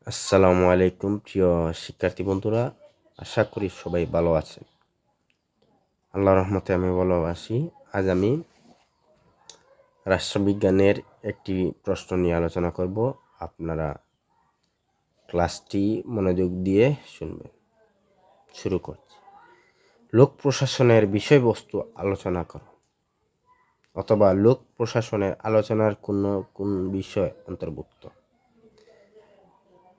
আসসালামু আলাইকুম প্রিয় শিক্ষার্থী বন্ধুরা, আশা করি সবাই ভালো আছেন। আল্লাহর রহমতে আমি ভালো আছি। আজ আমি রাষ্ট্রবিজ্ঞানের একটি প্রশ্ন নিয়ে আলোচনা করব। আপনারা ক্লাসটি মনোযোগ দিয়ে শুনবেন। শুরু করছি। লোক প্রশাসনের বিষয়বস্তু আলোচনা করো, অথবা লোক প্রশাসনের আলোচনার কোন বিষয় অন্তর্ভুক্ত।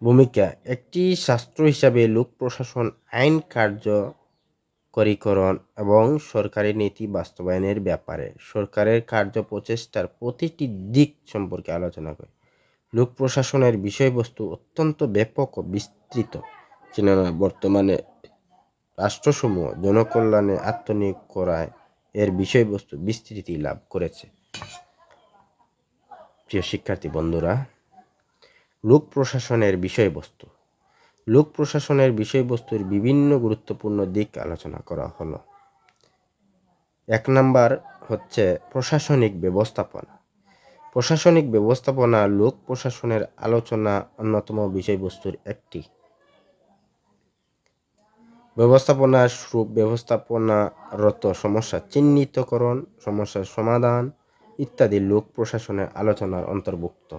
ভূমিকা: একটি শাস্ত্র হিসাবে লোক প্রশাসন আইন কার্যকরীকরণ এবং সরকারি নীতি বাস্তবায়নের ব্যাপারে সরকারের কার্য প্রচেষ্টার প্রতিটি দিক সম্পর্কে আলোচনা করে। লোক প্রশাসনের বিষয়বস্তু অত্যন্ত ব্যাপক ও বিস্তৃত। বর্তমানে রাষ্ট্রসমূহ জনকল্যাণে আত্মনিয়োগ করায় এর বিষয়বস্তু বিস্তৃতি লাভ করেছে। প্রিয় শিক্ষার্থী বন্ধুরা, লোক প্রশাসনের বিষয়বস্তু। লোক প্রশাসনের বিষয়বস্তুর বিভিন্ন গুরুত্বপূর্ণ দিক আলোচনা করা হলো। 1 নাম্বার হচ্ছে প্রশাসনিক ব্যবস্থাপনা। প্রশাসনিক ব্যবস্থাপনা লোক প্রশাসনের আলোচনা অন্যতম বিষয়বস্তুর একটি। ব্যবস্থাপনার স্বরূপ: ব্যবস্থাপনারত সমস্যা চিহ্নিতকরণ, সমস্যার সমাধান ইত্যাদি লোক প্রশাসনের আলোচনার অন্তর্ভুক্ত।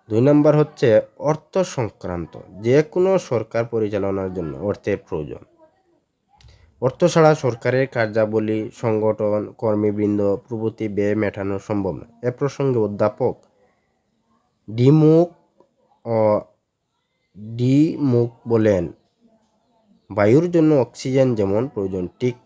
2 নাম্বার হচ্ছে অর্থ সংক্রান্ত। যে কোনো সরকার পরিচালনার জন্য অর্থের প্রয়োজন। অর্থ ছাড়া সরকারের কার্যাবলী, সংগঠন, কর্মীবৃন্দ প্রভৃতি ব্যয় মেটানো সম্ভব নয়। এ প্রসঙ্গে অধ্যাপক ডি মুক বলেন, বায়ুর জন্য অক্সিজেন যেমন প্রয়োজন, ঠিক